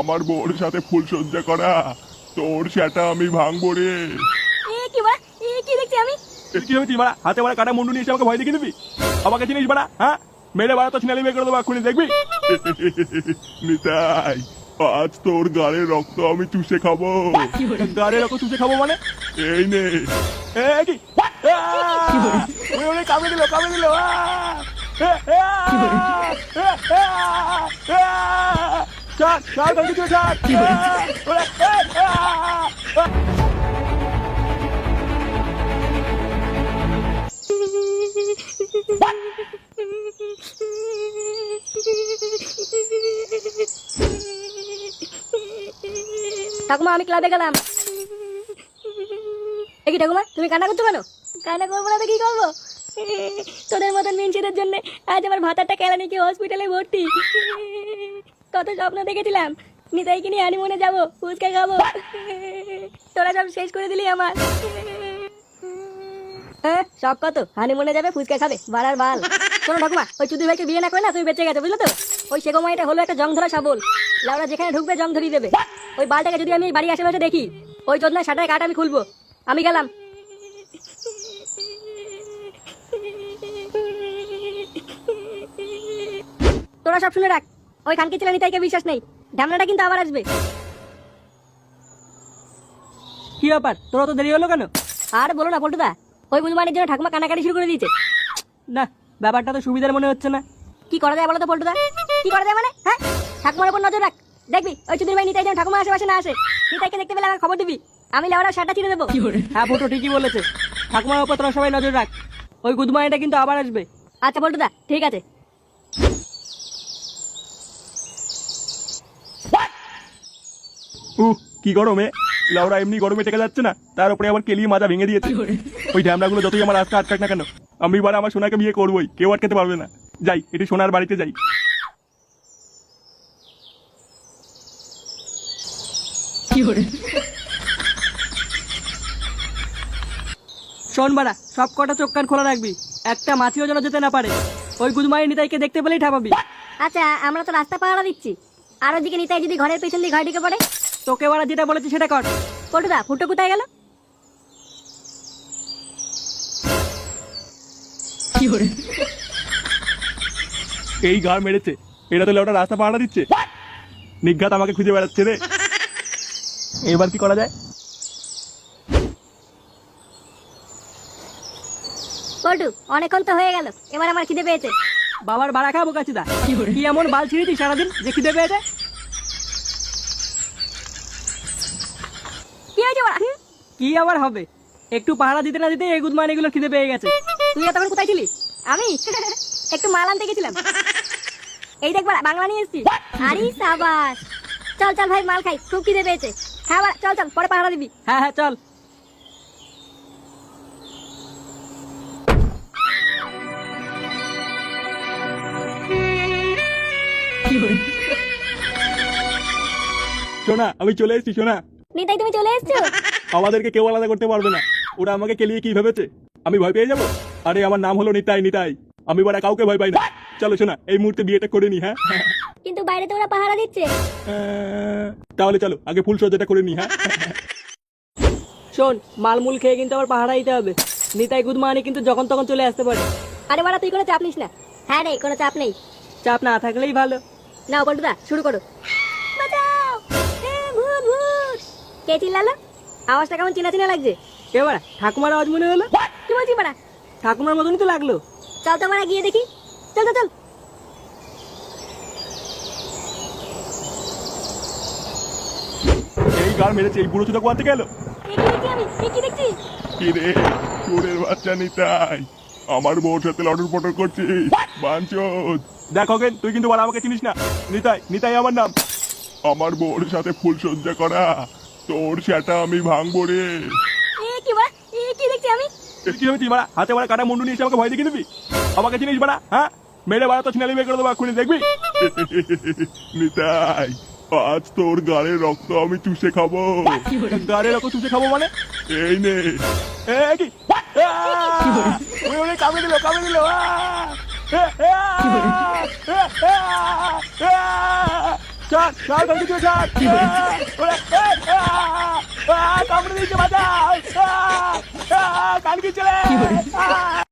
আমার বউর সাথে ফুল সজ্জা করা, তোর সেটা আমি ভাঙবো রে। কি বাড়া, কি দেখছি আমি? কি হয়েছি বাড়া? হাতে বাড়া কাটা মুন্ডু নিয়ে এসে আমাকে ভয় দেখিয়ে দিবি? আমাকে চিনিস বাড়া? হ্যাঁ, মেরে বাড়া তো ছিনালি বের করে দেবো এক্ষুনি, দেখবি? নিতাই, আজ তোর গাড়ির রক্ত আমি চুষে খাবো। গাড়ির রক্ত চুষে খাবো মানে? এই নে। কি কামড়ে দিল, কামড়ে দিল। ছাড়, ছাড়, কিছু ছাড়। ঠাকুমা আমি ক্লাবে গেলাম। কি ঠাকুমা তুমি কান্না করছো কেন? কান্না করবো না তো কি করবো? তোদের মতন মিনসিদের জন্য আজ আমার ভাতারটা কেলানি কি হসপিটালে ভর্তি। কত স্বপ্ন দেখেছিলাম নিতাইকে নিয়ে হানিমুনে যাবো, ফুচকা খাবো, তোরা সব শেষ করে দিলি আমার। হ্যাঁ সব কত, হানিমুনে যাবে, ফুচকা খাবে, বাড়ার বাল। শোনো ঠাকুমা, ওই চুদি ভাইকে বিয়ে না করে না তুমি বেঁচে গেছো, বুঝলো তো? ওই সেগমাইটা হলো একটা জং ধরা শাবল, লাউরা যেখানে ঢুকবে জং ধরিয়ে দেবে। ওই বালটাকে যদি আমি বাড়ি আশেপাশে দেখি, ওই চোদনা শাটার কাট আমি খুলবো। আমি গেলাম। তোরা সব শুনে রাখ, ওই খানকে ছেলে নিতাইকে বিশ্বাস নেই, ঢামনাটা কিন্তু আবার আসবে। কি ব্যাপার, তোরা তো দেরি হলো কেন? আর বলো না পল্টুদা, ওই বুঝমানের জন্য ঠাকুমা কানাকাটি শুরু করে দিয়েছে। না, ব্যাপারটা তো সুবিধার মনে হচ্ছে না। কি করা যায় বলো তো পল্টুদা? কি করা যায় মানে? হ্যাঁ, ঠাকুমার উপর নজর রাখ, দেখবি ওই চুদির ভাই নিতাই যেন ঠাকুমা আশেপাশে না আসে। নিতাইকে দেখতে পেলে আমার খবর দিবি, আমি লেওয়ারা শাটা ছিঁড়ে দেবো। হ্যাঁ ফুটো ঠিকই বলেছে, ঠাকুমার উপর তোরা সবাই নজর রাখ, ওই গুদমাইটা কিন্তু আবার আসবে। আচ্ছা পল্টুদা ঠিক আছে। কি গরমে লাউরা এমনি গরমে টেকে যাচ্ছে না, তার উপরে আবার কেলিয়ে মাজা ভেঙে দিয়েছে। ওই ঢ্যামড়াগুলো যতই আমার রাস্তা আটকাক না কেন, আমি এবার আমার সোনাকে বিয়ে করবোই, কেউ আটকাতে পারবে না। যাই, এটি সোনার বাড়িতে যাই। শোন বাড়া, সব কটা চোখ কান খোলা রাখবি, একটা মাছিও যেন যেতে না পারে। ওই গুদমাই নিতাইকে দেখতে পেলেই ঠাপাবি। আচ্ছা আমরা তো রাস্তা পাহারা দিচ্ছি, আর ওদিকে নিতাই যদি ঘরের পেছন দিয়ে ঘর ঢুকে পড়ে? তোকে ওরা যেটা বলেছি সেটা কর। পল্টুদা ফুটো কোথায় গেল? এই ঘর মেরেছে, এটা তো লেওটা রাস্তা পাহারা দিচ্ছে। নিঘাত আমাকে খুঁজে বেড়াচ্ছে রে। এবার কি করা যায়? পল্টু অনেকক্ষণ তো হয়ে গেল, এবার আমার খিদে পেয়েছে। বাবার বাড়া খাবো কাছিদা, কি এমন বাল ছিঁড়েছিস সারাদিন যে খিদে পেয়েছে? কি হয়েছে ওরা? কি আবার হবে, একটু পাহারা দিতে না দিতে এই গুদমান এগুলো খিদে পেয়ে গেছে। তুই এতক্ষণ কোথায় ছিলি? আমি একটু মাল আনতে গেছিলাম। এই দেখ বাড়া, বাংলা নিয়ে এসেছি। আরে সাবাস, চল চল ভাই মাল খাই, খুব খিদে পেয়েছে। হ্যাঁ বাড়া চল চল, পরে পাহারা দিবি। হ্যাঁ হ্যাঁ চল। সোনা আমি চলে এসেছি। সোনা নিতাই তুমি চলে এসছো? আমাদেরকে কেউ আলাদা করতে পারবে না। ওরা আমাকে কেলিয়ে কি ভেবেছে আমি ভয় পেয়ে যাবো? আরে আমার নাম হলো নিতাই, নিতাই, আমি বড় কাউকে ভয় পাই না। চলো শোনা, এই মুহূর্তে বিয়েটা করে নি। হ্যাঁ কিন্তু বাইরে তো ওরা পাহারা দিচ্ছে। তাহলে চলো আগে ফুল সজ্জাটা করে নি। হ্যাঁ শোন, মালমুল খেয়ে কিন্তু আবার পাহারা দিতে হবে। নিতাই গুদমানি কিন্তু যখন তখন চলে আসতে পারে। আরে বাড়া তুই কোনো চাপ নিস না। হ্যাঁ রে কোনো চাপ নেই। চাপ না থাকলেই ভালো। নাও পল্টুদা শুরু করো। বাঁচাও, ভূত ভূত। কে চিল্লালো? আওয়াজটা কেমন চেনা চেনা লাগছে। এবার ঠাকুমার আওয়াজ মনে হলো। কি বলছিস বাড়া? ঠাকুমার মতনই তো লাগলো। চল তো বাড়া গিয়ে দেখি, চল চল চল। এই গাল মেরেছে, এই বুড়ো চুদা কোথা থেকে এলো? কি দেখছি আমি? কি দেখছি? কি রে চোরের বাচ্চা নিতাই, আমার বউর সাথে লটর পটর করছিস বাঞ্চোদ। দেখ ওকে, তুই কিন্তু বড় আমাকে চিনিস না। নিতাই, নিতাই আমার নাম। আমার বউর সাথে ফুল সজ্জা করা, তোর সেটা আমি ভাঙবো রে। কি বাড়া, কি দেখছি আমি? কি হয়েছি বাড়া? হাতে বাড়া কাটা মুন্ডু নিয়ে এসে আমাকে ভয় দেখিয়ে দিবি? আমাকে চিনিস বাড়া? হ্যাঁ, মেরে বাড়া তো ছিনালি বের করে দেবো এক্ষুনি, দেখবি? নিতাই, আজ তোর গাড়ির রক্ত আমি চুষে খাবো। গাড়ির রক্ত চুষে খাবো মানে? এই নে। কি কামড়ে দিল, কামড়ে দিল। ছাড় ছাড় কালকে চলে ছাড় কামড়ে দিয়েছে বাঁচাও কালকে চলে